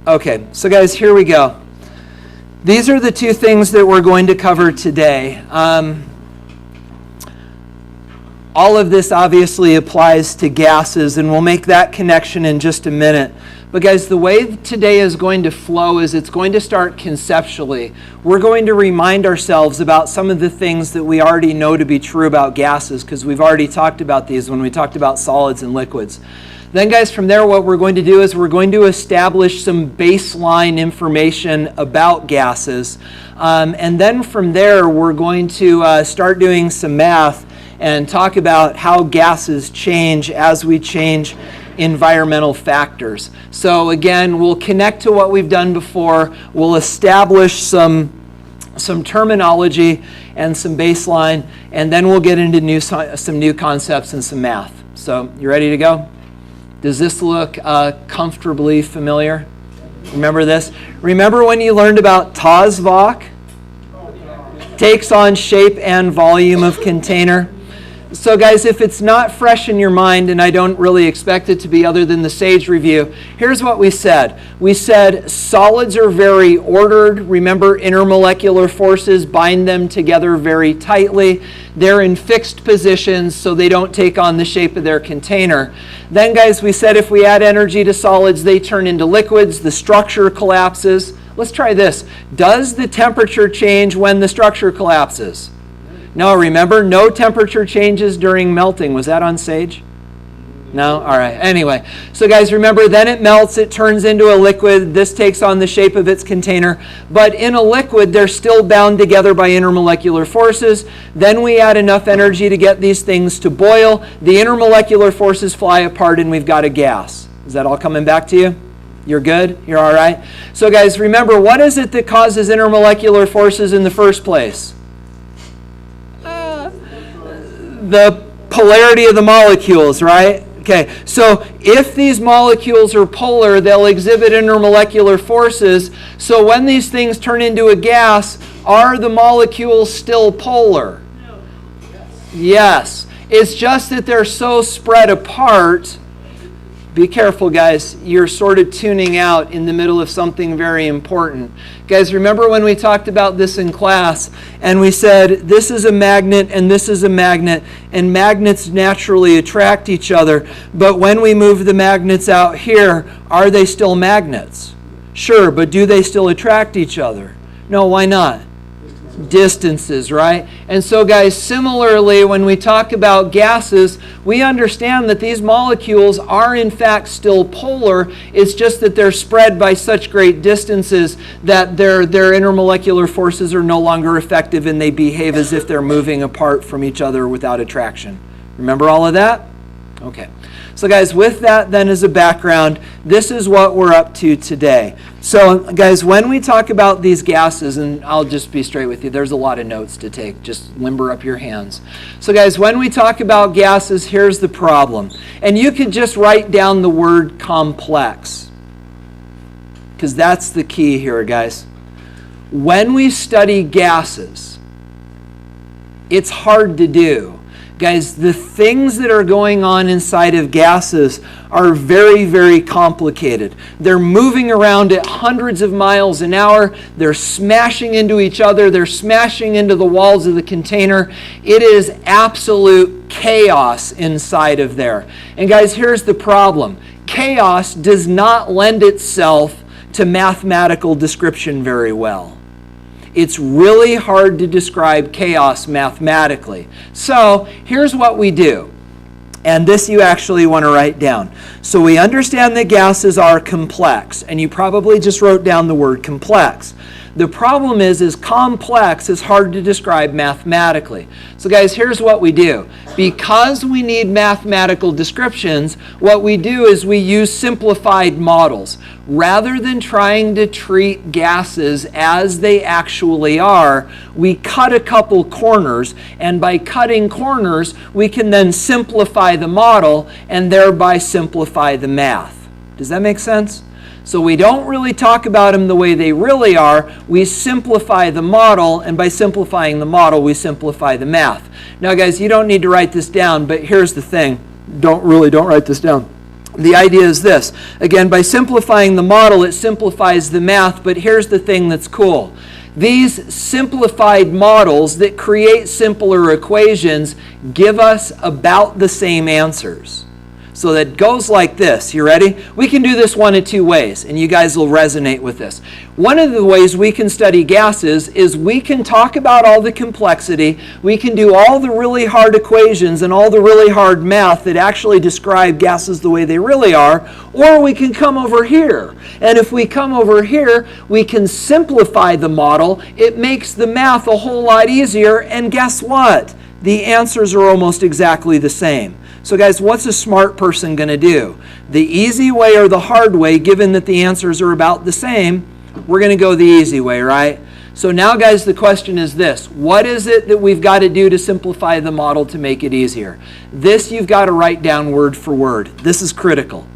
Okay, so guys, here we go. These are the two things that we're going to cover today. All of this obviously applies to gases, and we'll make that connection in just a minute. But guys, the way today is going to flow is it's going to start conceptually. We're going to remind ourselves about some of the things that we already know to be true about gases, because we've already talked about these when we talked about solids and liquids. Then guys, from there, what we're going to do is we're going to establish some baseline information about gases. And then from there, we're going to start doing some math and talk about how gases change as we change environmental factors. So again, we'll connect to what we've done before. We'll establish some terminology and some baseline, and then we'll get into some new concepts and some math. So you ready to go? Does this look comfortably familiar? Remember this? Remember when you learned about Tazvok? Takes on shape and volume of container. So guys, if it's not fresh in your mind, and I don't really expect it to be other than the SAGE review, here's what we said. We said solids are very ordered. Remember, intermolecular forces bind them together very tightly. They're in fixed positions so they don't take on the shape of their container. Then guys, we said if we add energy to solids, they turn into liquids. The structure collapses. Let's try this. Does the temperature change when the structure collapses? No, remember, no temperature changes during melting. Was that on SAGE? No? All right. Anyway, so guys, remember, then it melts, it turns into a liquid. This takes on the shape of its container. But in a liquid, they're still bound together by intermolecular forces. Then we add enough energy to get these things to boil. The intermolecular forces fly apart, and we've got a gas. Is that all coming back to you? You're good? You're all right? So guys, remember, what is it that causes intermolecular forces in the first place? The polarity of the molecules, right? Okay, so if these molecules are polar, they'll exhibit intermolecular forces. So when these things turn into a gas, are the molecules still polar? No. Yes. It's just that they're so spread apart. Be careful, guys. You're sort of tuning out in the middle of something very important. Guys, remember when we talked about this in class and we said this is a magnet and this is a magnet, and magnets naturally attract each other, but when we move the magnets out here, are they still magnets? Sure, but do they still attract each other? No, why not? Distances, right? And so guys, similarly, when we talk about gases, we understand that these molecules are in fact still polar. It's just that they're spread by such great distances that their intermolecular forces are no longer effective, and they behave as if they're moving apart from each other without attraction. Remember all of that? Okay. So guys, with that then as a background, this is what we're up to today. So guys, when we talk about these gases, and I'll just be straight with you, there's a lot of notes to take. Just limber up your hands. So guys, when we talk about gases, here's the problem. And you could just write down the word complex, because that's the key here, guys. When we study gases, it's hard to do. Guys, the things that are going on inside of gases are very, very complicated. They're moving around at hundreds of miles an hour. They're smashing into each other. They're smashing into the walls of the container. It is absolute chaos inside of there. And guys, here's the problem. Chaos does not lend itself to mathematical description very well. It's really hard to describe chaos mathematically. So here's what we do. And this you actually want to write down. So we understand that gases are complex. And you probably just wrote down the word complex. The problem is complex is hard to describe mathematically. So guys, here's what we do. Because we need mathematical descriptions, what we do is we use simplified models. Rather than trying to treat gases as they actually are, we cut a couple corners, and by cutting corners, we can then simplify the model and thereby simplify the math. Does that make sense? So we don't really talk about them the way they really are. We simplify the model, and by simplifying the model, we simplify the math. Now, guys, you don't need to write this down, but here's the thing. Don't write this down. The idea is this. Again, by simplifying the model, it simplifies the math, but here's the thing that's cool. These simplified models that create simpler equations give us about the same answers. So that goes like this. You ready? We can do this one of two ways, and you guys will resonate with this. One of the ways we can study gases is we can talk about all the complexity, we can do all the really hard equations and all the really hard math that actually describe gases the way they really are, or we can come over here. And if we come over here, we can simplify the model. It makes the math a whole lot easier, and guess what? The answers are almost exactly the same. So guys, what's a smart person going to do? The easy way or the hard way, given that the answers are about the same, we're going to go the easy way, right? So now guys, the question is this. What is it that we've got to do to simplify the model to make it easier? This you've got to write down word for word. This is critical.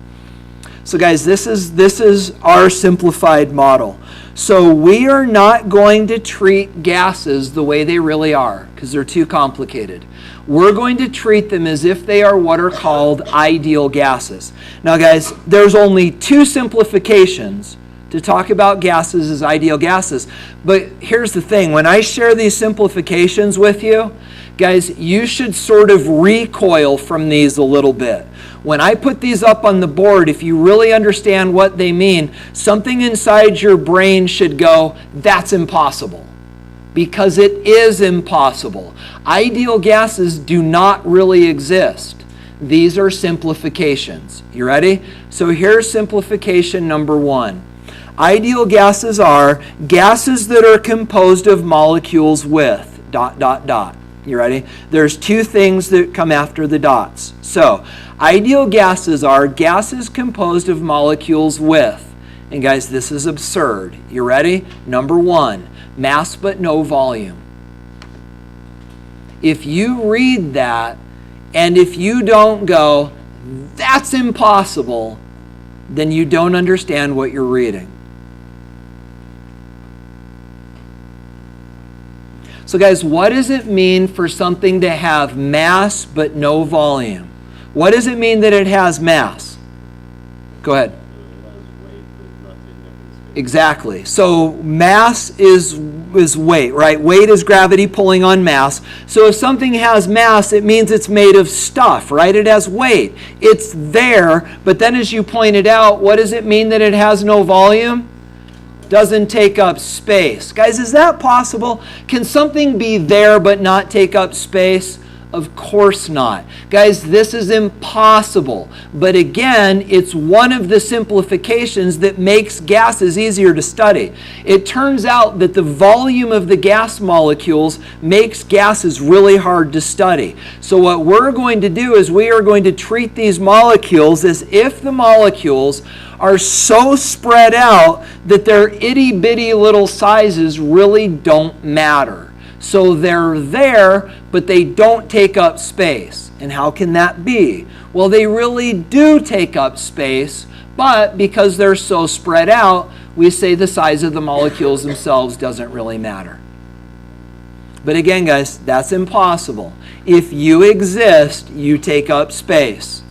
So guys, this is our simplified model. So we are not going to treat gases the way they really are, because they're too complicated. We're going to treat them as if they are what are called ideal gases. Now guys, there's only two simplifications to talk about gases as ideal gases. But here's the thing, when I share these simplifications with you, guys, you should sort of recoil from these a little bit. When I put these up on the board, if you really understand what they mean, something inside your brain should go, that's impossible. Because it is impossible. Ideal gases do not really exist. These are simplifications. You ready? So here's simplification number one. Ideal gases are gases that are composed of molecules with ... You ready? There's two things that come after the dots. So ideal gases are gases composed of molecules with. And guys, this is absurd. You ready? Number one, mass but no volume. If you read that, and if you don't go, that's impossible, then you don't understand what you're reading. So guys, what does it mean for something to have mass but no volume? What does it mean that it has mass? Go ahead. Exactly. So mass is weight, right? Weight is gravity pulling on mass. So if something has mass, it means it's made of stuff, right? It has weight. It's there, but then as you pointed out, what does it mean that it has no volume? Doesn't take up space. Guys, is that possible? Can something be there but not take up space? Of course not. Guys, this is impossible. But again, it's one of the simplifications that makes gases easier to study. It turns out that the volume of the gas molecules makes gases really hard to study. So what we're going to do is we are going to treat these molecules as if the molecules are so spread out that their itty-bitty little sizes really don't matter. So they're there, but they don't take up space. And how can that be? Well, they really do take up space, but because they're so spread out, we say the size of the molecules themselves doesn't really matter. But again, guys, that's impossible. If you exist, you take up space.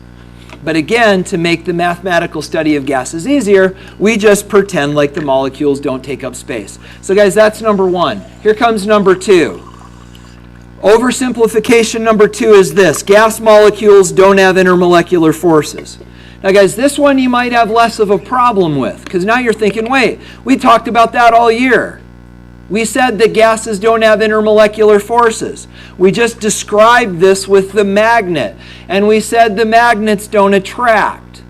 But again, to make the mathematical study of gases easier, we just pretend like the molecules don't take up space. So guys, that's number one. Here comes number two. Oversimplification number two is this. Gas molecules don't have intermolecular forces. Now guys, this one you might have less of a problem with, because now you're thinking, wait, we talked about that all year. We said that gases don't have intermolecular forces. We just described this with the magnet, and we said the magnets don't attract.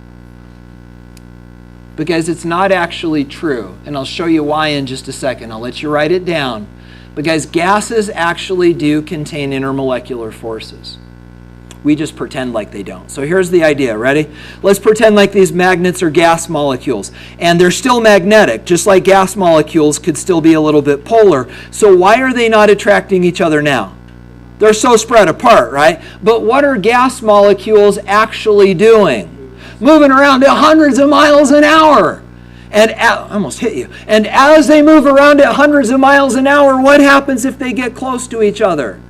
But guys, it's not actually true, and I'll show you why in just a second. I'll let you write it down. But guys, gases actually do contain intermolecular forces. We just pretend like they don't. So here's the idea. Ready? Let's pretend like these magnets are gas molecules. And they're still magnetic, just like gas molecules could still be a little bit polar. So why are they not attracting each other now? They're so spread apart, right? But what are gas molecules actually doing? Moving around at hundreds of miles an hour. And I almost hit you. And as they move around at hundreds of miles an hour, what happens if they get close to each other?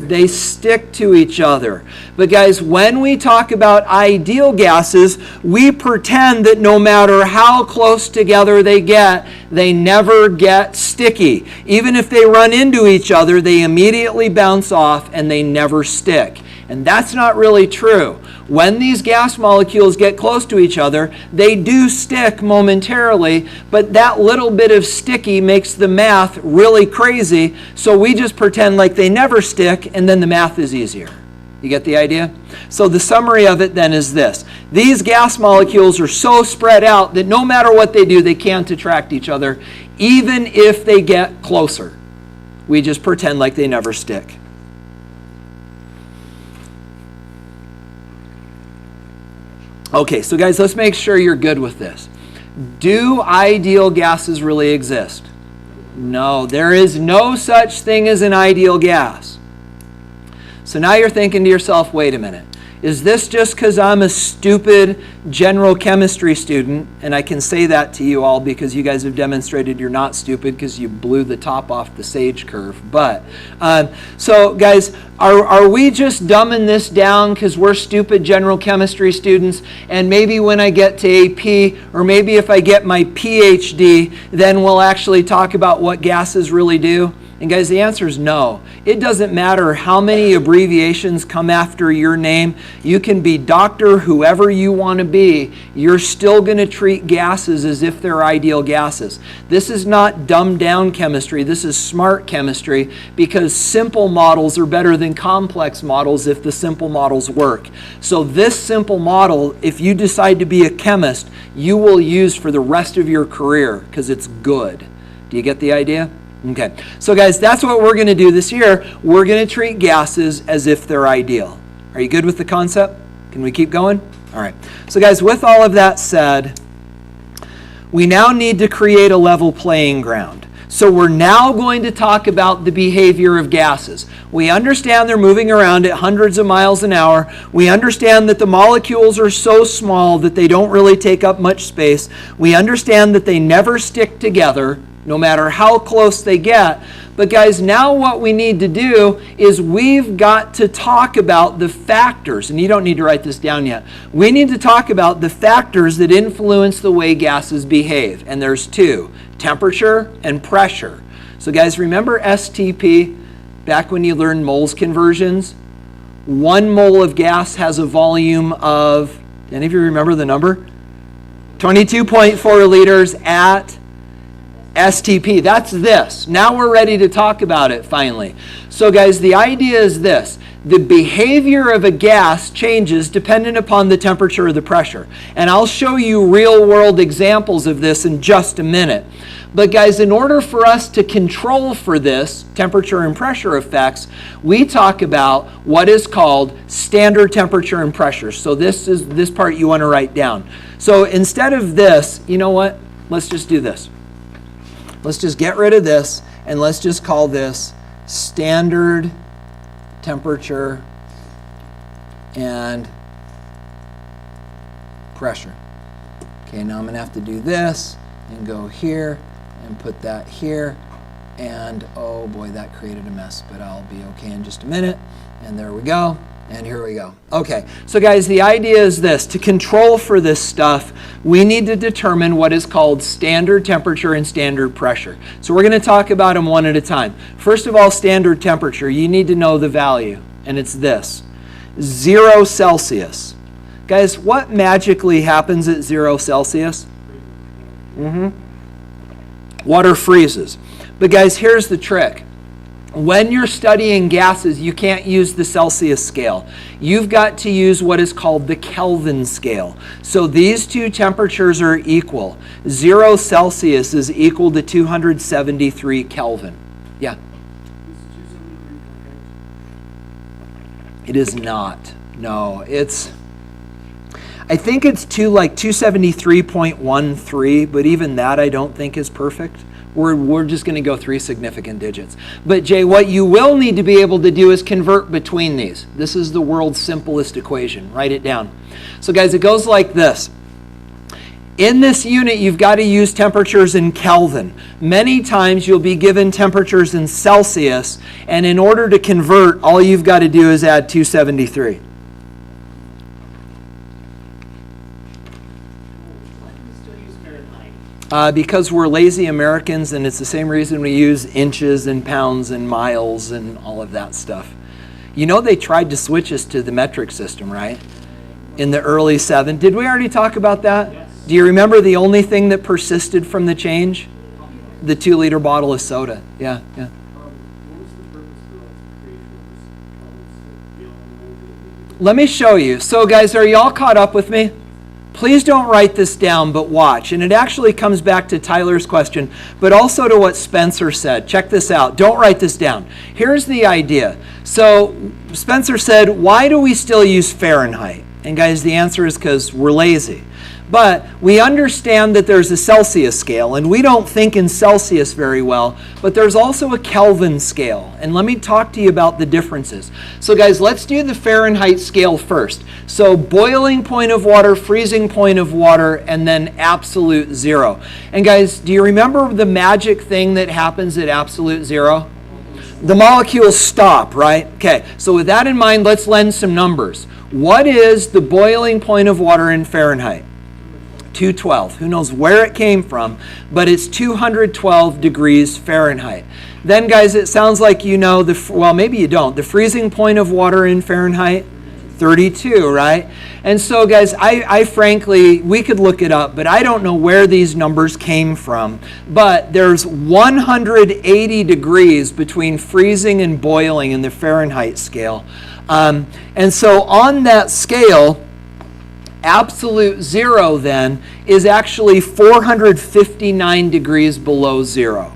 They stick to each other. But guys, when we talk about ideal gases, we pretend that no matter how close together they get, they never get sticky. Even if they run into each other, they immediately bounce off and they never stick. And that's not really true. When these gas molecules get close to each other, they do stick momentarily, but that little bit of sticky makes the math really crazy, so we just pretend like they never stick, and then the math is easier. You get the idea? So the summary of it then is this. These gas molecules are so spread out that no matter what they do, they can't attract each other, even if they get closer. We just pretend like they never stick. Okay, so guys, let's make sure you're good with this. Do ideal gases really exist? No, there is no such thing as an ideal gas. So now you're thinking to yourself, wait a minute. Is this just because I'm a stupid general chemistry student? And I can say that to you all because you guys have demonstrated you're not stupid because you blew the top off the sage curve. But, so guys, are we just dumbing this down because we're stupid general chemistry students? And maybe when I get to AP, or maybe if I get my PhD, then we'll actually talk about what gases really do? And guys, the answer is no. It doesn't matter how many abbreviations come after your name. You can be doctor, whoever you want to be. You're still going to treat gases as if they're ideal gases. This is not dumbed down chemistry. This is smart chemistry, because simple models are better than complex models if the simple models work. So this simple model, if you decide to be a chemist, you will use for the rest of your career because it's good. Do you get the idea? Okay, so guys, that's what we're going to do this year. We're going to treat gases as if they're ideal. Are you good with the concept? Can we keep going? All right. So guys, with all of that said, we now need to create a level playing ground. So we're now going to talk about the behavior of gases. We understand they're moving around at hundreds of miles an hour. We understand that the molecules are so small that they don't really take up much space. We understand that they never stick together, no matter how close they get. But guys, now what we need to do is we've got to talk about the factors, and you don't need to write this down yet. We need to talk about the factors that influence the way gases behave. And there's two, temperature and pressure. So guys, remember STP, back when you learned moles conversions? 1 mole of gas has a volume of, any of you remember the number? 22.4 liters at STP. That's this. Now we're ready to talk about it finally. So guys, the idea is this. The behavior of a gas changes dependent upon the temperature or the pressure. And I'll show you real world examples of this in just a minute. But guys, in order for us to control for this temperature and pressure effects, we talk about what is called standard temperature and pressure. So this part you want to write down. So instead of this, you know what? Let's just do this. Let's just get rid of this, and let's just call this standard temperature and pressure. Okay, now I'm going to have to do this and go here and put that here. And oh boy, that created a mess, but I'll be okay in just a minute. And there we go. And here we go. Okay, so guys, the idea is this. To control for this stuff, we need to determine what is called standard temperature and standard pressure. So we're going to talk about them one at a time. First of all, standard temperature. You need to know the value, and it's this. 0 Celsius. Guys, what magically happens at 0 Celsius? Water freezes. But guys, here's the trick. When you're studying gases, you can't use the Celsius scale. You've got to use what is called the Kelvin scale. So these two temperatures are equal. 0 Celsius is equal to 273 Kelvin. Yeah? It is not. No, it's... I think it's 273.13, but even that I don't think is perfect. We're just going to go 3 significant digits. But Jay, what you will need to be able to do is convert between these. This is the world's simplest equation. Write it down. So guys, it goes like this. In this unit, you've got to use temperatures in Kelvin. Many times you'll be given temperatures in Celsius, and in order to convert, all you've got to do is add 273. Because we're lazy Americans, and it's the same reason we use inches and pounds and miles and all of that stuff. You know, they tried to switch us to the metric system, right? In the early 70s. Did we already talk about that? Yes. Do you remember the only thing that persisted from the change? The 2-liter bottle of soda. Yeah. What was the purpose of creation of this? Let me show you. So guys, are y'all caught up with me? Please don't write this down, but watch. And it actually comes back to Tyler's question, but also to what Spencer said. Check this out. Don't write this down. Here's the idea. So Spencer said, why do we still use Fahrenheit? And guys, the answer is because we're lazy. But we understand that there's a Celsius scale, and we don't think in Celsius very well, but there's also a Kelvin scale. And let me talk to you about the differences. So guys, let's do the Fahrenheit scale first. So boiling point of water, freezing point of water, and then absolute zero. And guys, do you remember the magic thing that happens at absolute zero? The molecules stop, right? Okay, so with that in mind, let's lend some numbers. What is the boiling point of water in Fahrenheit? 212. Who knows where it came from, but it's 212 degrees Fahrenheit. Then, guys, it sounds like you know well, maybe you don't. The freezing point of water in Fahrenheit? 32, right? And so, guys, I frankly, we could look it up, but I don't know where these numbers came from. But there's 180 degrees between freezing and boiling in the Fahrenheit scale. And so on that scale, absolute zero then is actually 459 degrees below zero.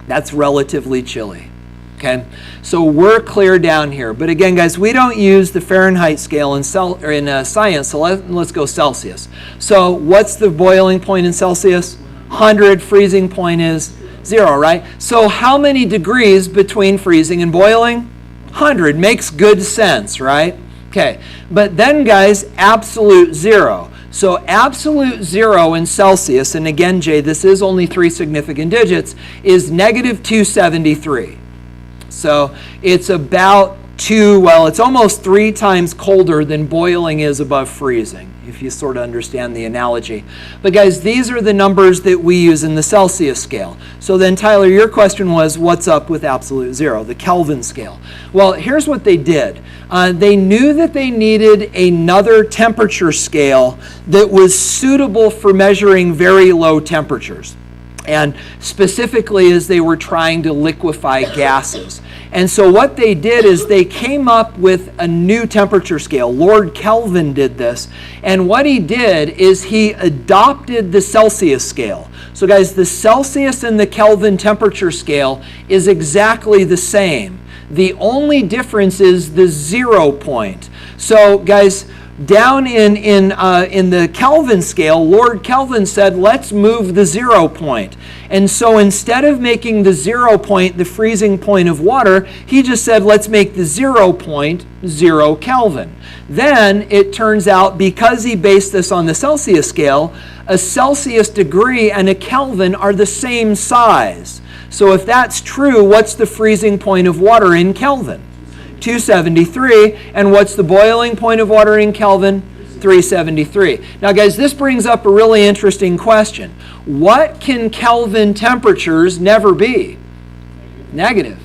That's relatively chilly. Okay, so we're clear down here. But again, guys, we don't use the Fahrenheit scale in science, so let's go Celsius. So what's the boiling point in Celsius? 100. Freezing point is 0, right? So how many degrees between freezing and boiling? 100. Makes good sense, right? Okay, but then, guys, absolute zero. So absolute zero in Celsius, and again, Jay, this is only 3 significant digits, is negative 273. So it's about it's almost 3 times colder than boiling is above freezing, if you sort of understand the analogy. But guys, these are the numbers that we use in the Celsius scale. So then, Tyler, your question was, what's up with absolute zero, the Kelvin scale? Well, here's what they did. They knew that they needed another temperature scale that was suitable for measuring very low temperatures. And specifically as they were trying to liquefy gases. And so what they did is they came up with a new temperature scale. Lord Kelvin did this. And what he did is he adopted the Celsius scale. So guys, the Celsius and the Kelvin temperature scale is exactly the same. The only difference is the 0 point. So guys, down in the Kelvin scale, Lord Kelvin said, let's move the 0 point. And so instead of making the 0 point the freezing point of water, he just said, let's make the 0 point 0 Kelvin. Then it turns out, because he based this on the Celsius scale, a Celsius degree and a Kelvin are the same size. So if that's true, what's the freezing point of water in Kelvin? 273. And what's the boiling point of water in Kelvin? 373. Now, guys, this brings up a really interesting question. What can Kelvin temperatures never be? Negative.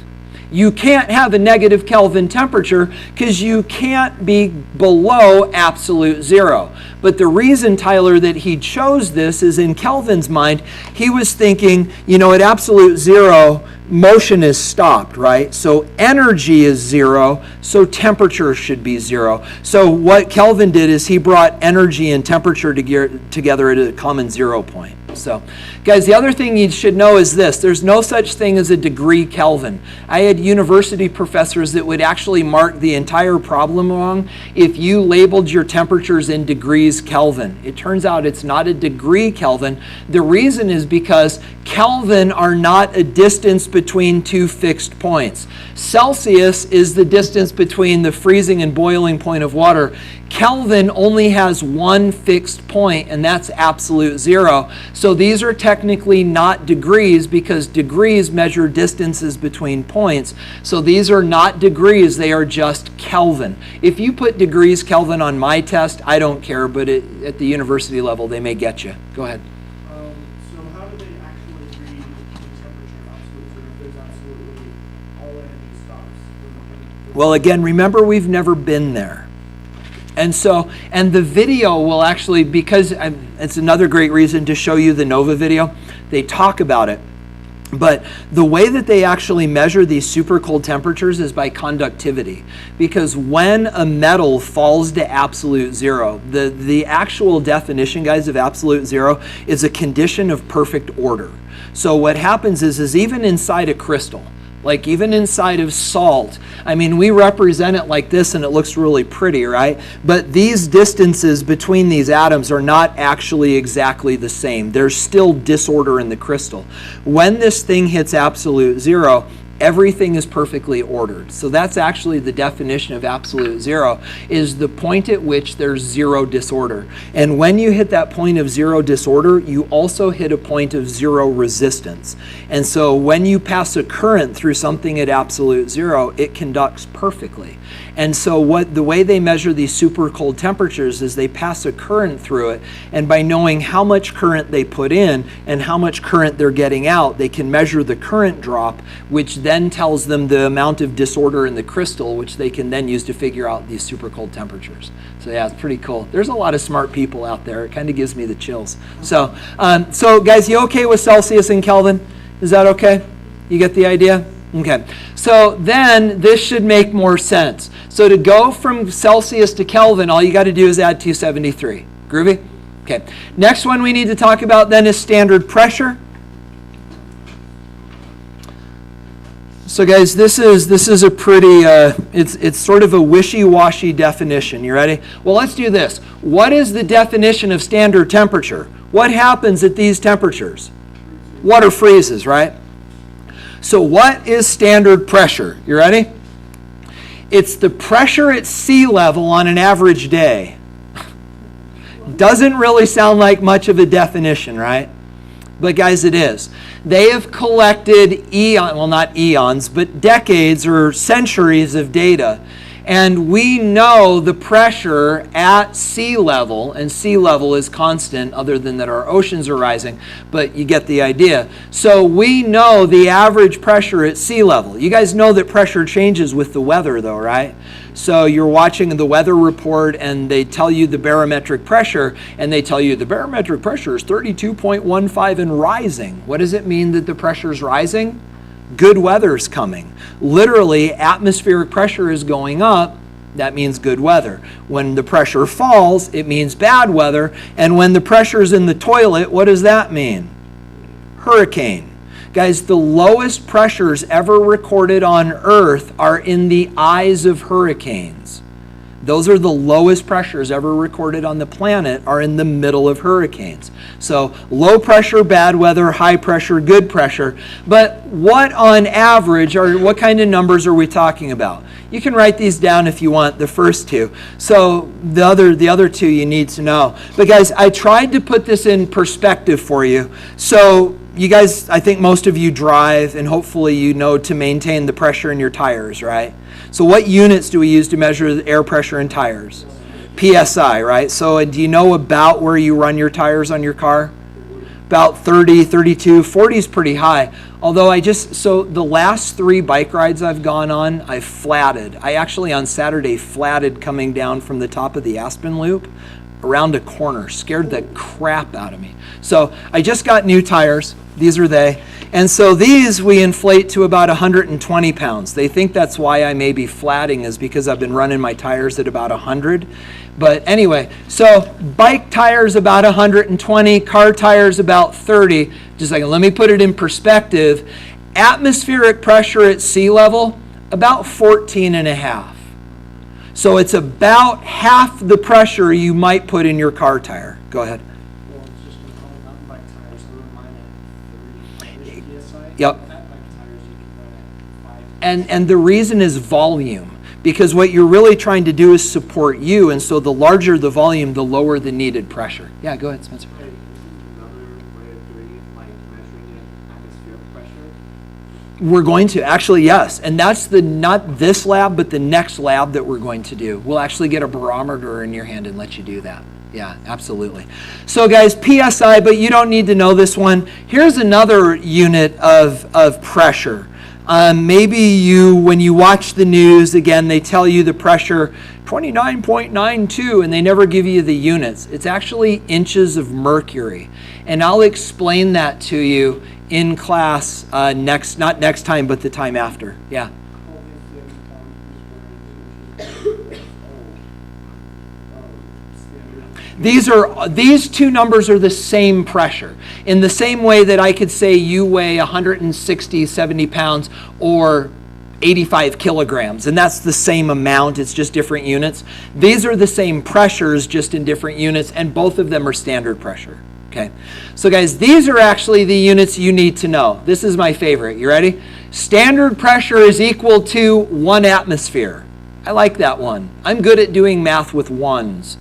You can't have a negative Kelvin temperature because you can't be below absolute zero. But the reason, Tyler, that he chose this is in Kelvin's mind, he was thinking, at absolute zero, motion is stopped, right? So energy is zero, so temperature should be zero. So what Kelvin did is he brought energy and temperature together at a common 0 point. So, guys, the other thing you should know is this. There's no such thing as a degree Kelvin. I had university professors that would actually mark the entire problem wrong if you labeled your temperatures in degrees Kelvin. It turns out it's not a degree Kelvin. The reason is because Kelvin are not a distance between 2 fixed points. Celsius is the distance between the freezing and boiling point of water. Kelvin only has one fixed point, and that's absolute zero. So these are technically not degrees because degrees measure distances between points. So these are not degrees, they are just Kelvin. If you put degrees Kelvin on my test, I don't care, but at the university level, they may get you. Go ahead. So how do they actually read the temperature absolute zero if there's absolutely all energy stops? Well, again, remember we've never been there. And so, and the video will actually, because it's another great reason to show you the NOVA video, they talk about it. But the way that they actually measure these super cold temperatures is by conductivity. Because when a metal falls to absolute zero, the actual definition, guys, of absolute zero is a condition of perfect order. So what happens is even inside a crystal, like even inside of salt, I mean, we represent it like this and it looks really pretty, right? But these distances between these atoms are not actually exactly the same. There's still disorder in the crystal. When this thing hits absolute zero, everything is perfectly ordered. So that's actually the definition of absolute zero, is the point at which there's zero disorder. And when you hit that point of zero disorder, you also hit a point of zero resistance. And so when you pass a current through something at absolute zero, it conducts perfectly. And so the way they measure these super cold temperatures is they pass a current through it, and by knowing how much current they put in and how much current they're getting out, they can measure the current drop, which then tells them the amount of disorder in the crystal, which they can then use to figure out these super cold temperatures. So yeah, it's pretty cool. There's a lot of smart people out there. It kind of gives me the chills. So guys, you okay with Celsius and Kelvin? Is that okay? You get the idea? Okay, so then this should make more sense. So to go from Celsius to Kelvin, all you got to do is add 273. Groovy? Okay, next one we need to talk about then is standard pressure. So guys, this is a pretty, it's sort of a wishy-washy definition. You ready? Well, let's do this. What is the definition of standard temperature? What happens at these temperatures? Water freezes, right? So what is standard pressure? You ready? It's the pressure at sea level on an average day. Doesn't really sound like much of a definition, right? But guys, it is. They have collected not eons, but decades or centuries of data. And we know the pressure at sea level, and sea level is constant other than that our oceans are rising, but you get the idea. So we know the average pressure at sea level. You guys know that pressure changes with the weather though, right? So you're watching the weather report and they tell you the barometric pressure, and they tell you the barometric pressure is 32.15 and rising. What does it mean that the pressure is rising? Good weather's coming. Literally, atmospheric pressure is going up. That means good weather. When the pressure falls, it means bad weather. And when the pressure is in the toilet, what does that mean? Hurricane. Guys, the lowest pressures ever recorded on Earth are in the eyes of hurricanes. Those are the lowest pressures ever recorded on the planet, are in the middle of hurricanes. So low pressure, bad weather, high pressure, good pressure. But what on average, or what kind of numbers are we talking about? You can write these down if you want, the first two. So the other two you need to know. But guys, I tried to put this in perspective for you. So you guys, I think most of you drive, and hopefully you know to maintain the pressure in your tires, right? So what units do we use to measure the air pressure in tires? PSI, right? So do you know about where you run your tires on your car? About 30, 32, 40 is pretty high. Although so the last 3 bike rides I've gone on, I've flatted. I actually on Saturday flatted coming down from the top of the Aspen Loop around a corner. Scared the crap out of me. So I just got new tires. These are they. And so these we inflate to about 120 pounds. They think that's why I may be flatting, is because I've been running my tires at about 100. But anyway, so bike tires about 120, car tires about 30. Just like, let me put it in perspective. Atmospheric pressure at sea level, about 14 and a half. So it's about half the pressure you might put in your car tire. Go ahead. Well, it's just been calling mountain bike tires. I run mine at 30 PSI. Yep. Fat bike tires you can run at 5. And the reason is volume. because what you're really trying to do is support you, and so the larger the volume, the lower the needed pressure. Yeah, go ahead, Spencer. Okay, another way of doing it, like measuring it atmospheric pressure. We're going to, actually, yes. And that's not this lab, but the next lab that we're going to do. We'll actually get a barometer in your hand and let you do that. Yeah, absolutely. So guys, PSI, but you don't need to know this one. Here's another unit of pressure. Maybe when you watch the news, again, they tell you the pressure 29.92, and they never give you the units. It's actually inches of mercury. And I'll explain that to you in class not next time, but the time after. Yeah. These two numbers are the same pressure. In the same way that I could say you weigh 160, 70 pounds or 85 kilograms, and that's the same amount, it's just different units. These are the same pressures, just in different units, and both of them are standard pressure. Okay, so guys, these are actually the units you need to know. This is my favorite. You ready? Standard pressure is equal to 1 atmosphere. I like that one. I'm good at doing math with ones.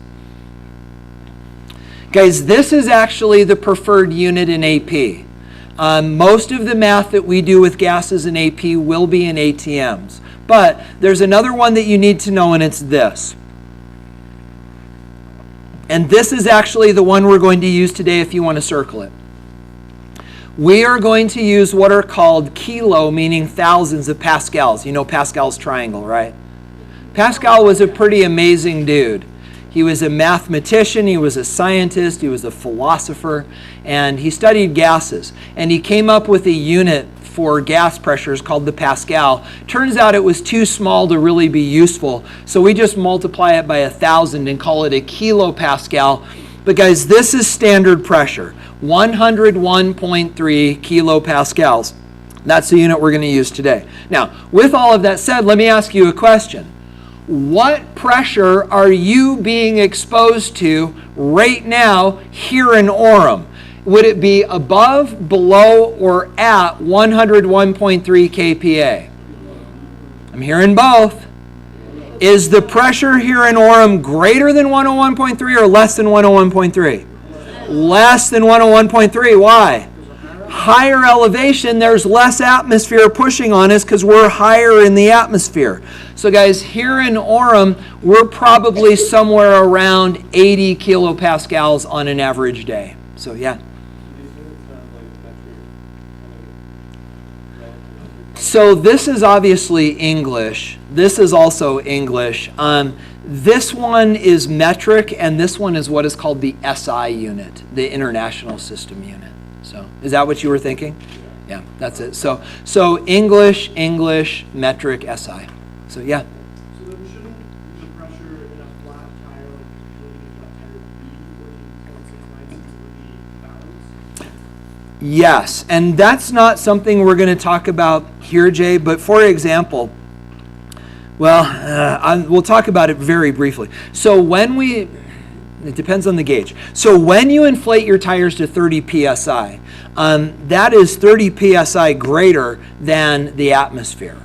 Guys, this is actually the preferred unit in AP. Most of the math that we do with gases in AP will be in ATMs. But there's another one that you need to know, and it's this. And this is actually the one we're going to use today if you want to circle it. We are going to use what are called kilo, meaning thousands of pascals. You know Pascal's triangle, right? Pascal was a pretty amazing dude. He was a mathematician, he was a scientist, he was a philosopher, and he studied gases. And he came up with a unit for gas pressures called the Pascal. Turns out it was too small to really be useful, so we just multiply it by 1,000 and call it a kilopascal. But guys, this is standard pressure, 101.3 kilopascals. That's the unit we're going to use today. Now, with all of that said, let me ask you a question. What pressure are you being exposed to right now here in Orem? Would it be above, below, or at 101.3 kPa? I'm hearing both. Is the pressure here in Orem greater than 101.3 or less than 101.3? Less than 101.3. Why? Higher elevation, there's less atmosphere pushing on us because we're higher in the atmosphere. So guys, here in Orem, we're probably somewhere around 80 kilopascals on an average day. So yeah. So this is obviously English. This is also English. This one is metric, and this one is what is called the SI unit, the International System Unit. So is that what you were thinking? Yeah, that's it. So English, metric, SI. So yeah. So then shouldn't the pressure in a flat tire, like including a flat tire, be 14.69 since it would be balanced? Yes, and that's not something we're going to talk about here, Jay, but for example, we'll talk about it very briefly. So it depends on the gauge. So when you inflate your tires to 30 psi, that is 30 psi greater than the atmosphere.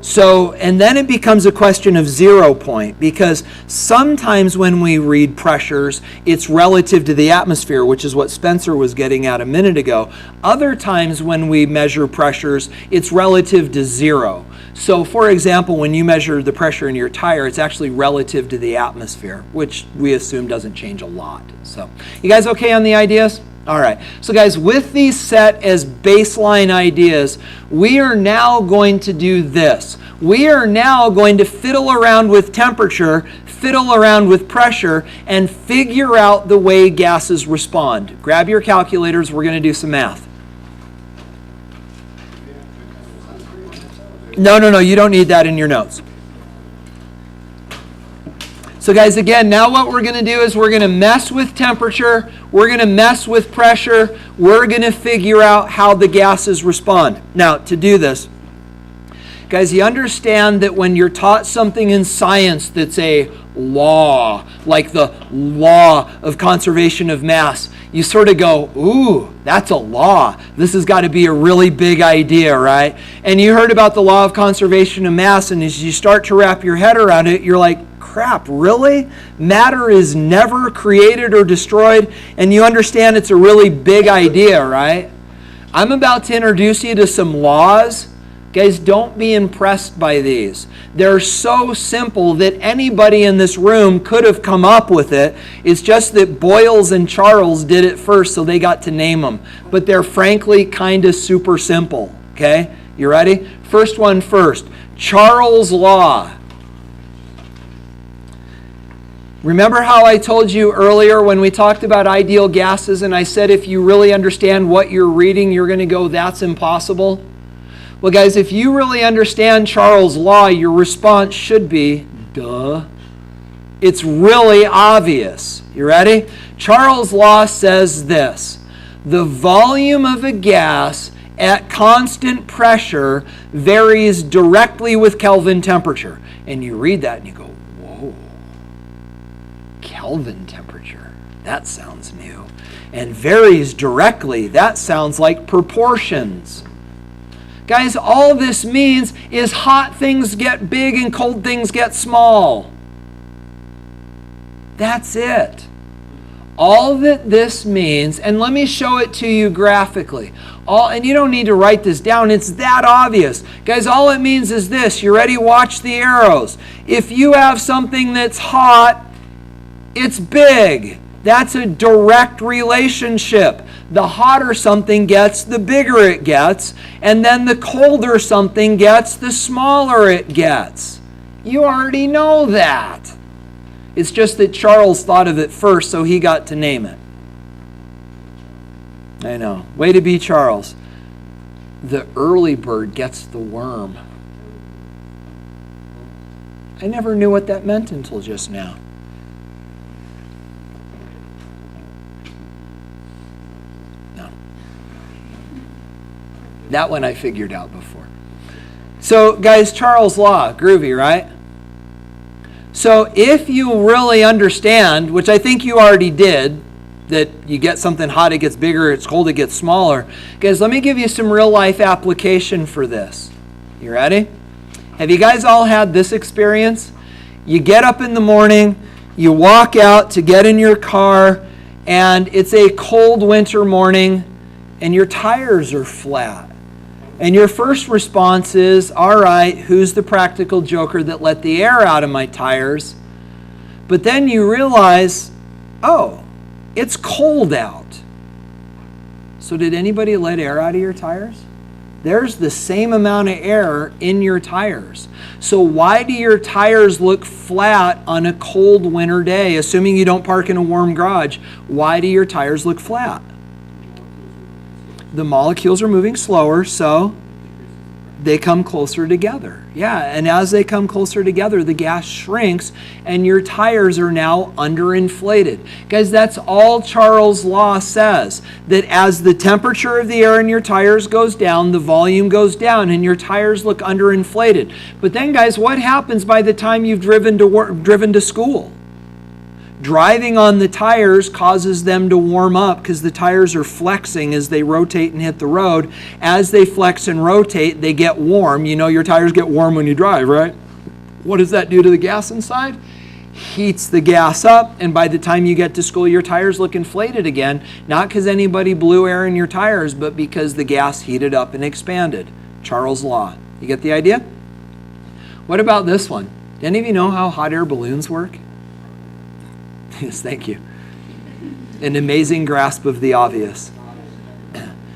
So, and then it becomes a question of 0 point, because sometimes when we read pressures, it's relative to the atmosphere, which is what Spencer was getting at a minute ago. Other times when we measure pressures, it's relative to 0. So, for example, when you measure the pressure in your tire, it's actually relative to the atmosphere, which we assume doesn't change a lot. So, you guys okay on the ideas? All right, so guys, with these set as baseline ideas, we are now going to do this. We are now going to fiddle around with temperature, fiddle around with pressure, and figure out the way gases respond. Grab your calculators, we're going to do some math. No, you don't need that in your notes. So guys, again, now what we're going to do is we're going to mess with temperature, we're going to mess with pressure, we're going to figure out how the gases respond. Now, to do this, guys, Guys, you understand that when you're taught something in science that's a law, like the law of conservation of mass, you sort of go, ooh, that's a law. This has got to be a really big idea, right? And you heard about the law of conservation of mass, and as you start to wrap your head around it, you're like, crap, really? Matter is never created or destroyed, and you understand it's a really big idea, right? I'm about to introduce you to some laws. Guys, don't be impressed by these. They're so simple that anybody in this room could have come up with it. It's just that Boyles and Charles did it first, so they got to name them. But they're frankly kind of super simple. Okay? You ready? First one first. Charles' Law. Remember how I told you earlier when we talked about ideal gases and I said if you really understand what you're reading, you're going to go, that's impossible? Well, guys, if you really understand Charles' Law, your response should be, duh. It's really obvious. You ready? Charles' Law says this: the volume of a gas at constant pressure varies directly with Kelvin temperature. And you read that and you go, whoa, Kelvin temperature, that sounds new. And varies directly, that sounds like proportions. Guys, all this means is hot things get big and cold things get small. That's it. All that this means, and let me show it to you graphically. And you don't need to write this down, it's that obvious. Guys, all it means is this. You ready? Watch the arrows. If you have something that's hot, it's big. That's a direct relationship. The hotter something gets, the bigger it gets. And then the colder something gets, the smaller it gets. You already know that. It's just that Charles thought of it first, so he got to name it. I know. Way to be, Charles. The early bird gets the worm. I never knew what that meant until just now. That one I figured out before. So, guys, Charles' Law, groovy, right? So, if you really understand, which I think you already did, that you get something hot, it gets bigger, it's cold, it gets smaller. Guys, let me give you some real-life application for this. You ready? Have you guys all had this experience? You get up in the morning, you walk out to get in your car, and it's a cold winter morning, and your tires are flat. And your first response is, all right, who's the practical joker that let the air out of my tires? But then you realize, oh, it's cold out. So did anybody let air out of your tires? There's the same amount of air in your tires. So why do your tires look flat on a cold winter day, assuming you don't park in a warm garage? Why do your tires look flat? The molecules are moving slower, so they come closer together. Yeah, and as they come closer together, the gas shrinks, and your tires are now underinflated. Guys, that's all Charles' Law says, that as the temperature of the air in your tires goes down, the volume goes down, and your tires look underinflated. But then, guys, what happens by the time you've driven to school? Driving on the tires causes them to warm up because the tires are flexing as they rotate and hit the road. As they flex and rotate, they get warm. You know your tires get warm when you drive, right? What does that do to the gas inside? Heats the gas up, and by the time you get to school, your tires look inflated again. Not because anybody blew air in your tires, but because the gas heated up and expanded. Charles' Law. You get the idea? What about this one? Do any of you know how hot air balloons work? Yes, thank you. An amazing grasp of the obvious.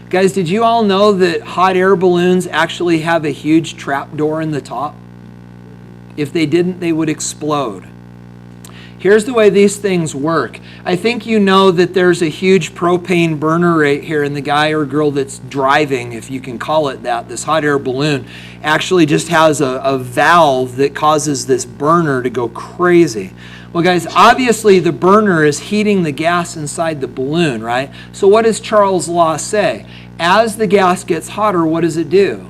Guys, did you all know that hot air balloons actually have a huge trap door in the top? If they didn't, they would explode. Here's the way these things work. I think you know that there's a huge propane burner right here, and the guy or girl that's driving, if you can call it that, this hot air balloon, actually just has a valve that causes this burner to go crazy. Well, guys, obviously the burner is heating the gas inside the balloon, right? So what does Charles' Law say? As the gas gets hotter, what does it do?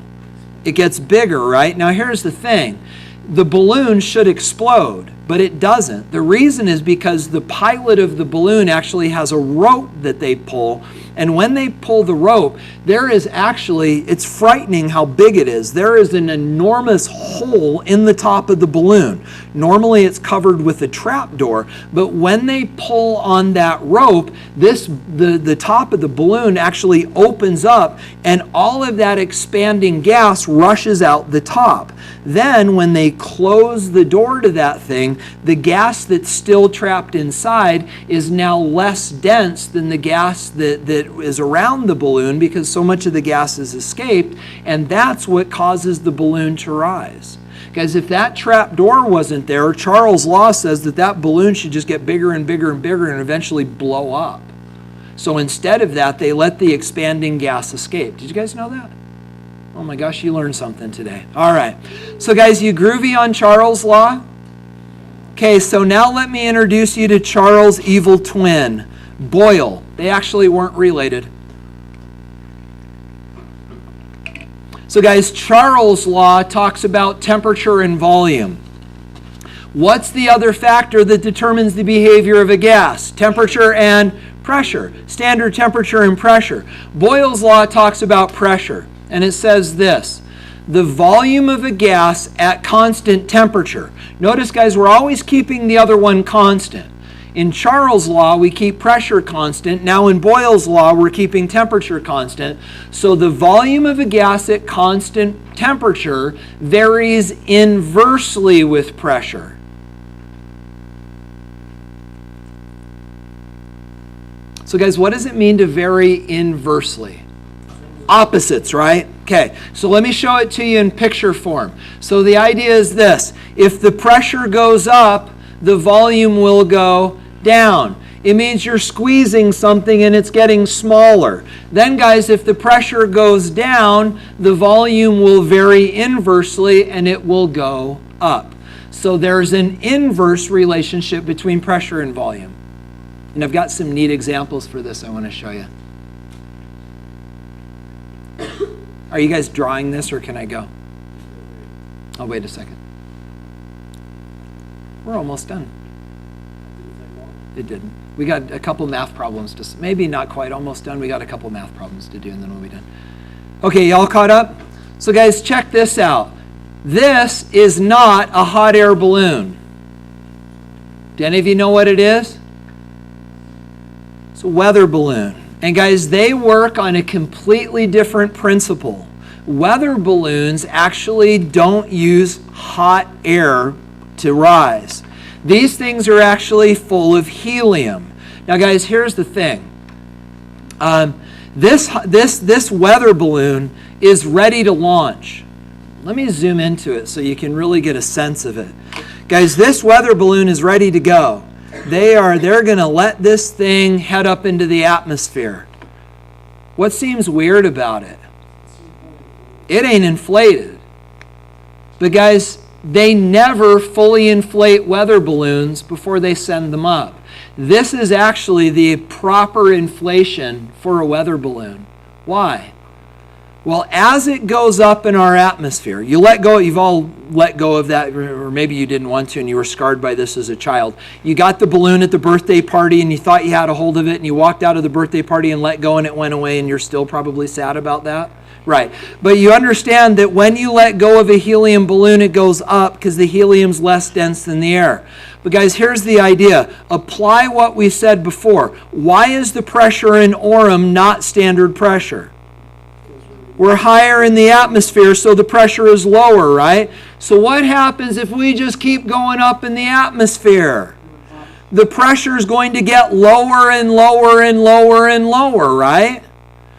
it gets bigger, right? Now here's the thing. The balloon should explode, but it doesn't. The reason is because the pilot of the balloon actually has a rope that they pull, and when they pull the rope, there is actually, it's frightening how big it is. There is an enormous hole in the top of the balloon. Normally it's covered with a trap door, but when they pull on that rope, the top of the balloon actually opens up, and all of that expanding gas rushes out the top. Then when they close the door to that thing, the gas that's still trapped inside is now less dense than the gas that is around the balloon, because so much of the gas has escaped, and that's what causes the balloon to rise. Guys, if that trap door wasn't there, Charles' law says that balloon should just get bigger and bigger and bigger and eventually blow up. So instead of that, they let the expanding gas escape. Did you guys know that? Oh my gosh, you learned something today. All right. So guys, you groovy on Charles' law? Okay, so now let me introduce you to Charles' evil twin, Boyle. They actually weren't related. So guys, Charles' law talks about temperature and volume. What's the other factor that determines the behavior of a gas? Temperature and pressure. Standard temperature and pressure. Boyle's law talks about pressure, and it says this: the volume of a gas at constant temperature. Notice, guys, we're always keeping the other one constant. In Charles' law, we keep pressure constant. Now in Boyle's law, we're keeping temperature constant. So the volume of a gas at constant temperature varies inversely with pressure. So guys, what does it mean to vary inversely? Opposites, right? Okay, so let me show it to you in picture form. So the idea is this: if the pressure goes up, the volume will go down. It means you're squeezing something and it's getting smaller. Then guys, if the pressure goes down, the volume will vary inversely and it will go up. So there's an inverse relationship between pressure and volume. And I've got some neat examples for this I want to show you. Are you guys drawing this, or can I go? Oh, wait a second. We're almost done. It didn't. We got a couple math problems to, maybe not quite almost done. We got a couple math problems to do, and then we'll be done. Okay, y'all caught up? So guys, check this out. This is not a hot air balloon. Do any of you know what it is? It's a weather balloon. And guys, they work on a completely different principle. Weather balloons actually don't use hot air to rise. These things are actually full of helium. Now guys, here's the thing. This weather balloon is ready to launch. Let me zoom into it so you can really get a sense of it. Guys, this weather balloon is ready to go. They're going to let this thing head up into the atmosphere. What seems weird about it? It ain't inflated. But guys, they never fully inflate weather balloons before they send them up. This is actually the proper inflation for a weather balloon. Why? Well, as it goes up in our atmosphere, you've all let go of that, or maybe you didn't want to and you were scarred by this as a child. You got the balloon at the birthday party and you thought you had a hold of it, and you walked out of the birthday party and let go and it went away, and you're still probably sad about that. Right. But you understand that when you let go of a helium balloon, it goes up because the helium's less dense than the air. But guys, here's the idea. Apply what we said before. Why is the pressure in Orem not standard pressure? We're higher in the atmosphere, so the pressure is lower, right? So what happens if we just keep going up in the atmosphere? The pressure is going to get lower and lower and lower and lower, right?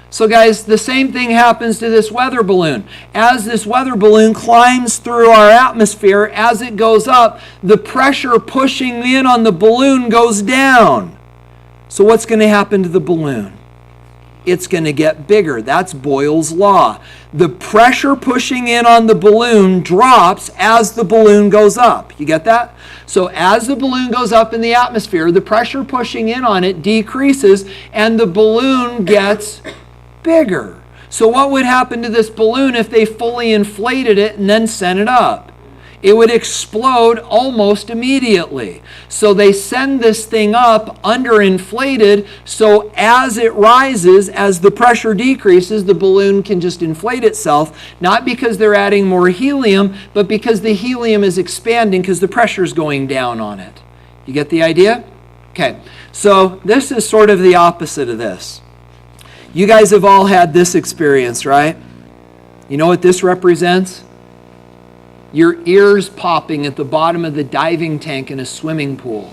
So guys, the same thing happens to this weather balloon. As this weather balloon climbs through our atmosphere, as it goes up, the pressure pushing in on the balloon goes down. So what's going to happen to the balloon? It's going to get bigger. That's Boyle's law. The pressure pushing in on the balloon drops as the balloon goes up. You get that? So as the balloon goes up in the atmosphere, the pressure pushing in on it decreases and the balloon gets bigger. So what would happen to this balloon if they fully inflated it and then sent it up? It would explode almost immediately. So they send this thing up underinflated, so as it rises, as the pressure decreases, the balloon can just inflate itself, not because they're adding more helium, but because the helium is expanding because the pressure is going down on it. You get the idea? Okay, so this is sort of the opposite of this. You guys have all had this experience, right? You know what this represents? Your ears popping at the bottom of the diving tank in a swimming pool.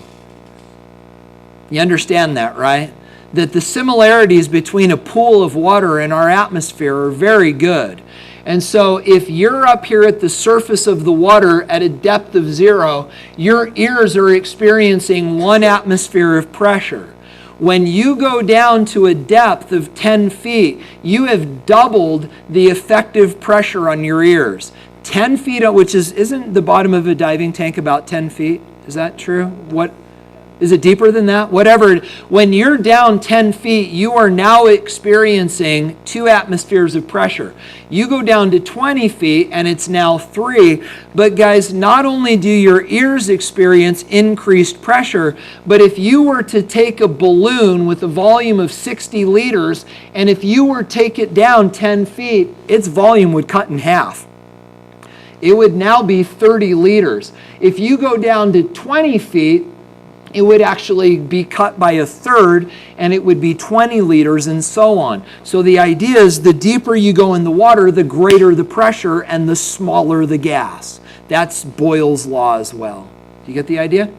You understand that, right? That the similarities between a pool of water and our atmosphere are very good. And so if you're up here at the surface of the water at a depth of 0, your ears are experiencing 1 atmosphere of pressure. When you go down to a depth of 10 feet, you have doubled the effective pressure on your ears. 10 feet, which isn't the bottom of a diving tank about 10 feet? Is that true? What is it deeper than that? Whatever. When you're down 10 feet, you are now experiencing 2 atmospheres of pressure. You go down to 20 feet and it's now 3. But guys, not only do your ears experience increased pressure, but if you were to take a balloon with a volume of 60 liters, and if you were to take it down 10 feet, its volume would cut in half. It would now be 30 liters. If you go down to 20 feet, it would actually be cut by 1/3, and it would be 20 liters and so on. So the idea is the deeper you go in the water, the greater the pressure and the smaller the gas. That's Boyle's law as well. Do you get the idea?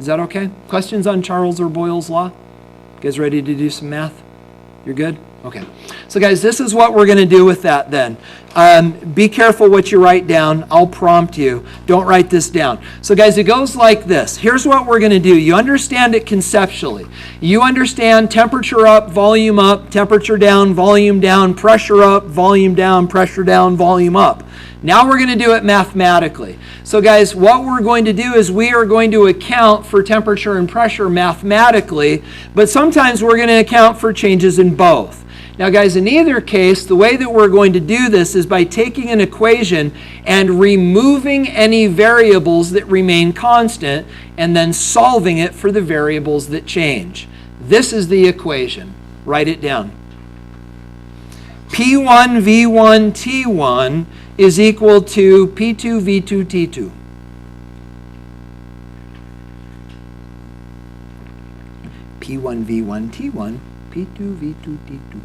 Is that okay? Questions on Charles or Boyle's law? You guys ready to do some math? You're good? Okay. So guys, this is what we're going to do with that then. Be careful what you write down. I'll prompt you. Don't write this down. So guys, it goes like this. Here's what we're going to do. You understand it conceptually. You understand temperature up, temperature down, pressure up, volume down, pressure down, volume up. Now we're going to do it mathematically. So guys, what we're going to do is we are going to account for temperature and pressure mathematically, but sometimes we're going to account for changes in both. Now guys, in either case, the way that we're going to do this is by taking an equation and removing any variables that remain constant and then solving it for the variables that change. This is the equation. Write it down. P1 V1 T1 is equal to P2 V2 T2. P1 V1 T1, P2 V2 T2.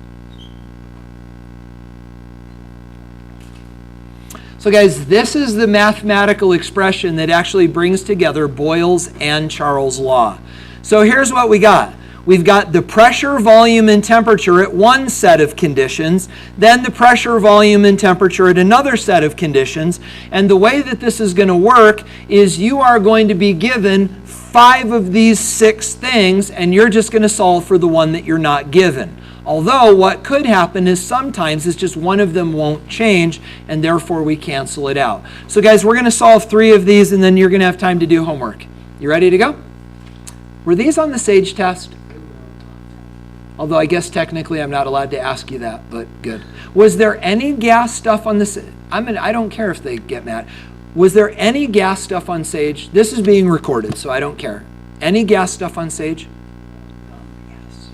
So guys, this is the mathematical expression that actually brings together Boyle's and Charles' law. So here's what we got. We've got the pressure, volume, and temperature at one set of conditions, then the pressure, volume, and temperature at another set of conditions. And the way that this is going to work is you are going to be given 5 of these 6 things, and you're just going to solve for the one that you're not given. Although what could happen is sometimes it's just one of them won't change, and therefore we cancel it out. So guys, we're going to solve 3 of these, and then you're going to have time to do homework. You ready to go? Were these on the SAGE test? Although I guess technically I'm not allowed to ask you that, but good. Was there any gas stuff on this? I don't care if they get mad. Was there any gas stuff on SAGE? This is being recorded, so I don't care. Any gas stuff on SAGE? Yes.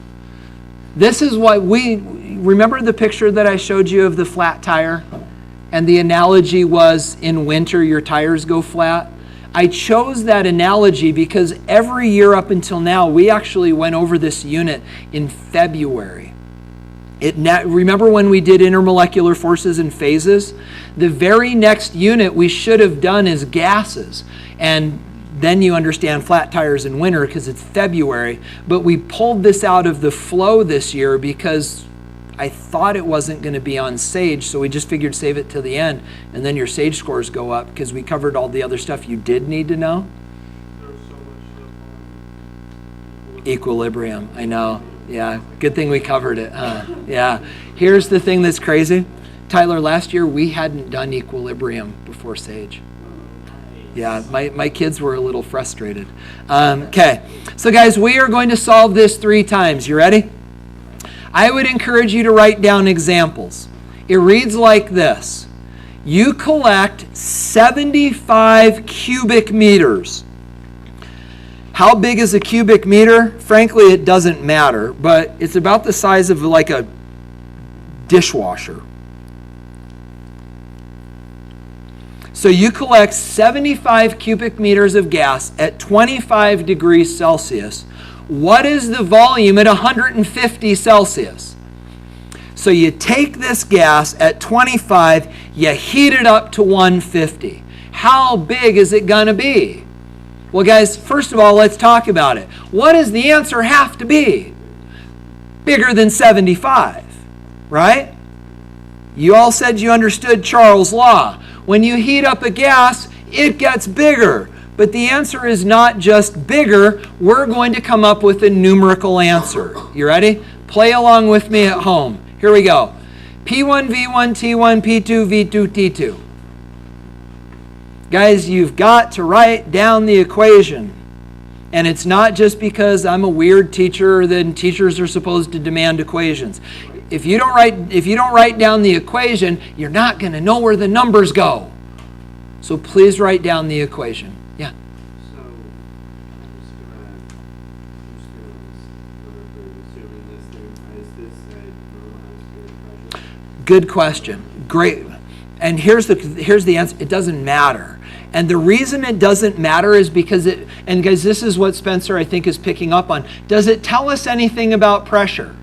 This is what remember the picture that I showed you of the flat tire? And the analogy was in winter your tires go flat. I chose that analogy because every year up until now, we actually went over this unit in February. Remember when we did intermolecular forces and phases? The very next unit we should have done is gases. And then you understand flat tires in winter because it's February. But we pulled this out of the flow this year because I thought it wasn't going to be on SAGE, so we just figured save it to the end, and then your SAGE scores go up because we covered all the other stuff you did need to know. There's so much stuff on Equilibrium, I know. Yeah, good thing we covered it. Yeah. Here's the thing that's crazy. Tyler, last year we hadn't done equilibrium before SAGE. Yeah, my kids were a little frustrated. Okay, so guys, we are going to solve this 3 times. You ready? I would encourage you to write down examples. It reads like this. You collect 75 cubic meters. How big is a cubic meter? Frankly, it doesn't matter, but it's about the size of like a dishwasher. So you collect 75 cubic meters of gas at 25 degrees Celsius. What is the volume at 150 Celsius? So you take this gas at 25, you heat it up to 150. How big is it going to be? Well, guys, first of all, let's talk about it. What does the answer have to be? Bigger than 75, right? You all said you understood Charles' law. When you heat up a gas, it gets bigger. But the answer is not just bigger. We're going to come up with a numerical answer. You ready? Play along with me at home. Here we go. P1, V1, T1, P2, V2, T2. Guys, you've got to write down the equation. And it's not just because I'm a weird teacher that teachers are supposed to demand equations. If you don't write down the equation, you're not going to know where the numbers go. So please write down the equation. Yeah. So I'm just assuming this thing is this at normalized pressure. Good question. Great. And here's the answer. It doesn't matter. And the reason it doesn't matter is because and guys, this is what Spencer, I think, is picking up on. Does it tell us anything about pressure?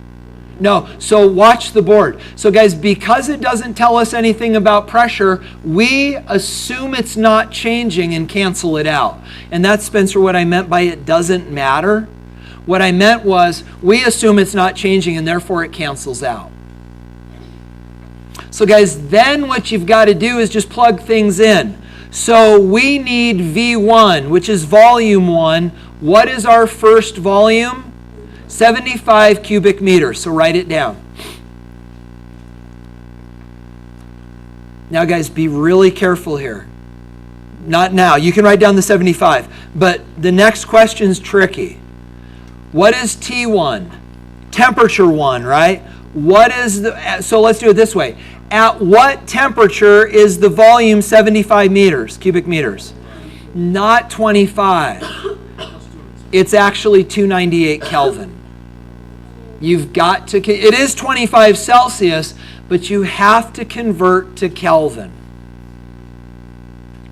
No. So watch the board. So guys, because it doesn't tell us anything about pressure, we assume it's not changing and cancel it out. And that's, Spencer, what I meant by it doesn't matter. What I meant was we assume it's not changing and therefore it cancels out. So guys, then what you've got to do is just plug things in. So we need V1, which is volume 1. What is our first volume? 75 cubic meters. So write it down. Now guys, be really careful here. Not now. You can write down the 75. But the next question's tricky. What is T1? Temperature 1, right? So let's do it this way. At what temperature is the volume 75 cubic meters? Not 25. It's actually 298 Kelvin. You've got to, it is 25 Celsius, but you have to convert to Kelvin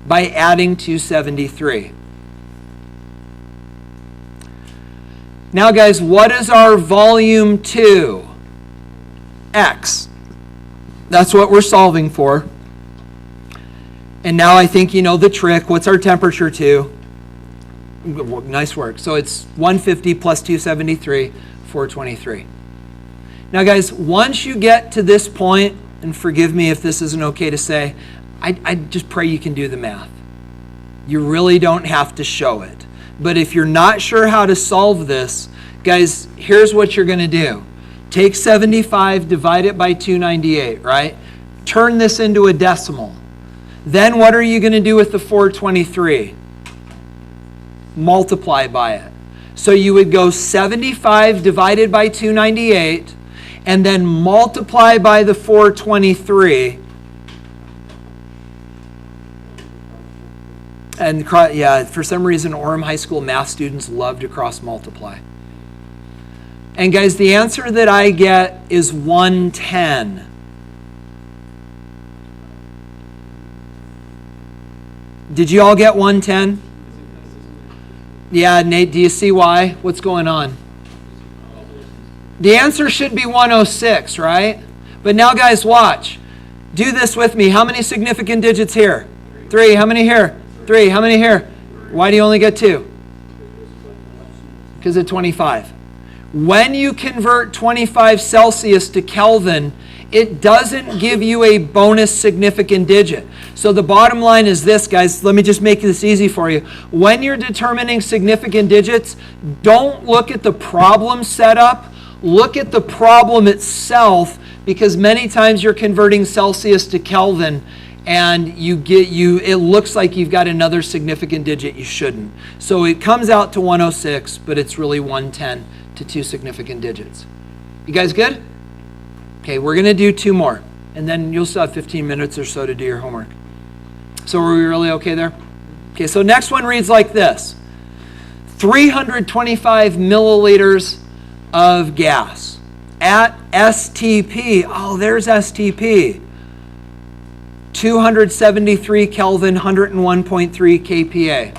by adding 273. Now guys, what is our volume 2? X. That's what we're solving for. And now I think you know the trick. What's our temperature 2? Nice work. So it's 150 plus 273, 423. Now guys, once you get to this point, and forgive me if this isn't okay to say, I just pray you can do the math. You really don't have to show it. But if you're not sure how to solve this, guys, here's what you're going to do. Take 75, divide it by 298, right? Turn this into a decimal. Then what are you going to do with the 423? Multiply by it. So you would go 75 divided by 298, and then multiply by the 423. And yeah, for some reason, Orem High School math students love to cross multiply. And guys, the answer that I get is 110. Did you all get 110? Yeah, Nate, do you see why? What's going on? The answer should be 106, right? But now, guys, watch. Do this with me. How many significant digits here? 3. How many here? 3. How many here? Why do you only get 2? Because of 25. When you convert 25 Celsius to Kelvin, it doesn't give you a bonus significant digit. So the bottom line is this, guys. Let me just make this easy for you. When you're determining significant digits, don't look at the problem setup. Look at the problem itself, because many times you're converting Celsius to Kelvin and it looks like you've got another significant digit you shouldn't. So it comes out to 106, but it's really 110 to 2 significant digits. You guys good? Okay, we're going to do 2 more. And then you'll still have 15 minutes or so to do your homework. So are we really okay there? Okay, so next one reads like this. 325 milliliters of gas at STP. Oh, there's STP. 273 Kelvin, 101.3 kPa.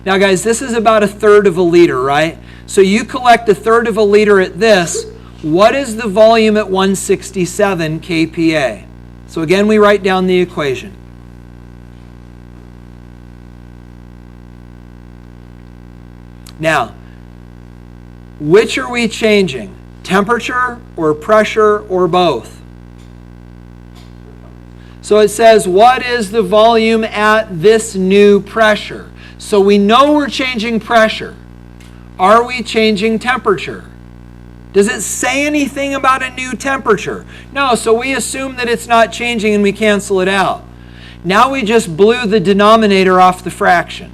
Now, guys, this is about 1/3 of a liter, right? So you collect 1/3 of a liter at this. What is the volume at 167 kPa? So again, we write down the equation. Now, which are we changing? Temperature or pressure or both? So it says, what is the volume at this new pressure? So we know we're changing pressure. Are we changing temperature? Does it say anything about a new temperature? No, so we assume that it's not changing and we cancel it out. Now we just blew the denominator off the fraction.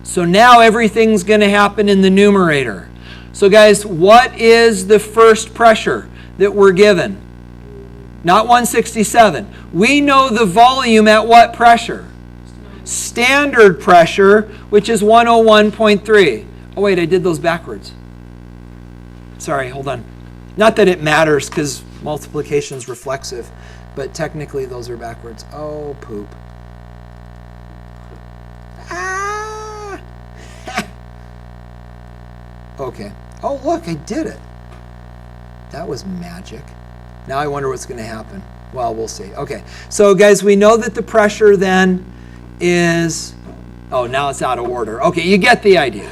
So now everything's going to happen in the numerator. So guys, what is the first pressure that we're given? Not 167. We know the volume at what pressure? Standard pressure, which is 101.3. Oh wait, I did those backwards. Sorry, hold on. Not that it matters because multiplication is reflexive, but technically those are backwards. Oh, poop. Ah! Okay. Oh, look, I did it. That was magic. Now I wonder what's going to happen. Well, we'll see. Okay, so guys, we know that the pressure then is... Oh, now it's out of order. Okay, you get the idea.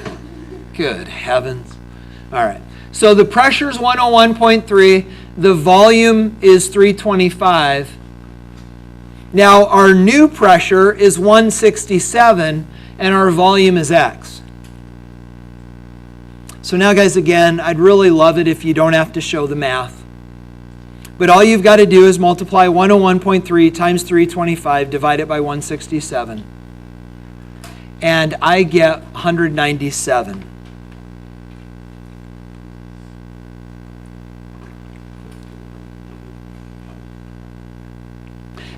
Good heavens. All right, so the pressure is 101.3. The volume is 325. Now, our new pressure is 167, and our volume is X. So now, guys, again, I'd really love it if you don't have to show the math. But all you've got to do is multiply 101.3 times 325, divide it by 167. And I get 197.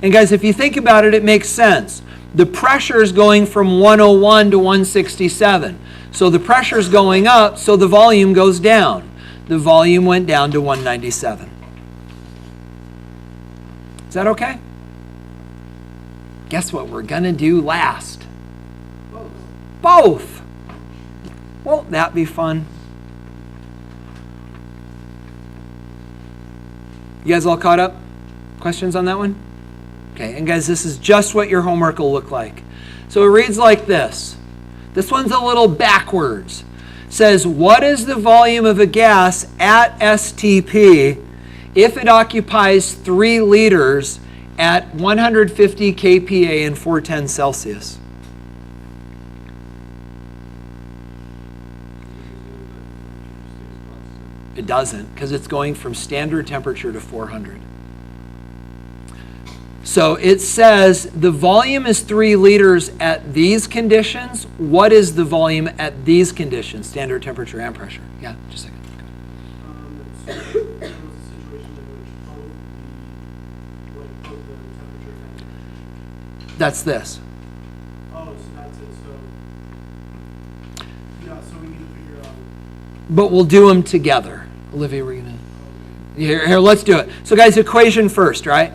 And guys, if you think about it, it makes sense. The pressure is going from 101 to 167. So the pressure is going up, so the volume goes down. The volume went down to 197. Is that okay? Guess what we're going to do last? Both. Won't that be fun? You guys all caught up? Questions on that one? Okay, and guys, this is just what your homework will look like. So it reads like this. This one's a little backwards. It says, what is the volume of a gas at STP if it occupies 3 liters at 150 kPa and 410 Celsius? It doesn't, because it's going from standard temperature to 400. So it says the volume is 3 liters at these conditions. What is the volume at these conditions, standard temperature and pressure? Yeah, just a second. So there was a situation in which both the temperature and pressure. That's this. Oh, so that's it. So yeah, so we need to figure out. But we'll do them together. Olivia, we're going to... Here, let's do it. So guys, equation first, right?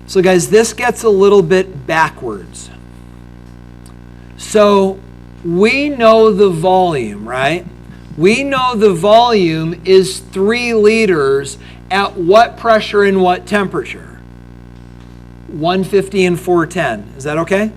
So guys, this gets a little bit backwards. So we know the volume, right? We know the volume is 3 liters at what pressure and what temperature? 150 and 410. Is that okay?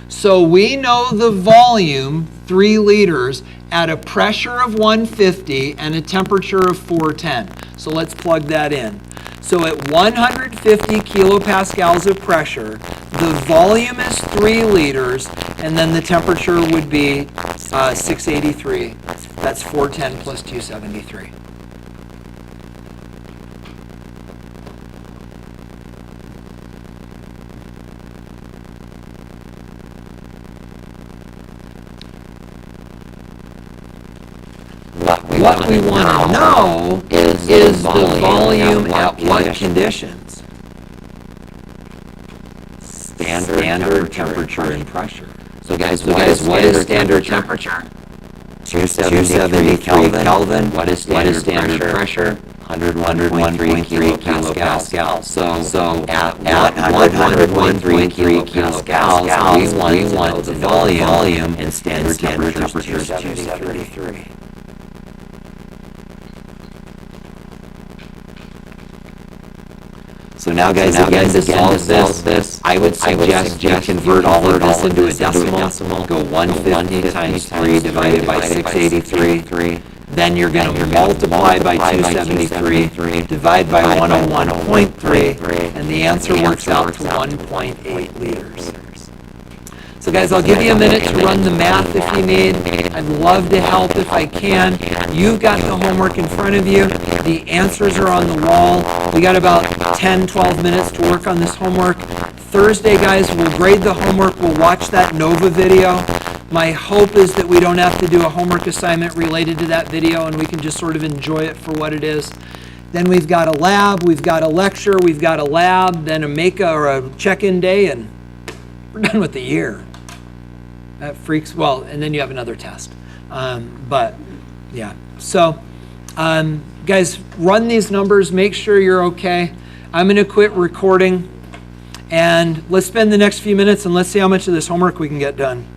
So we know the volume, 3 liters, at a pressure of 150 and a temperature of 410. So let's plug that in. So at 150 kilopascals of pressure, the volume is 3 liters, and then the temperature would be 683. That's 410 plus 273. What we want to know is the volume at what conditions? Standard temperature and pressure. So guys, what is standard temperature? 273 Kelvin. What is standard pressure? 101.3 kilopascals. So at 101.3 kilopascals, we want the volume, and standard temperature is 273. So now guys, again, to solve this, I would suggest you convert all of this into a decimal. Go 150 times 3 divided by 683. Then you're going to multiply by 273, divide by 101.3, and the answer works out to 1.8 liters. So guys, I'll give you a minute to run the math if you need. I'd love to help if I can. You've got the homework in front of you. The answers are on the wall. We got about 10, 12 minutes to work on this homework. Thursday, guys, we'll grade the homework. We'll watch that NOVA video. My hope is that we don't have to do a homework assignment related to that video and we can just sort of enjoy it for what it is. Then we've got a lab, we've got a lecture, we've got a lab, then a check-in day, and we're done with the year. That freaks, well, and then you have another test. But, yeah. So, guys, run these numbers, make sure you're okay. I'm going to quit recording, and let's spend the next few minutes and let's see how much of this homework we can get done.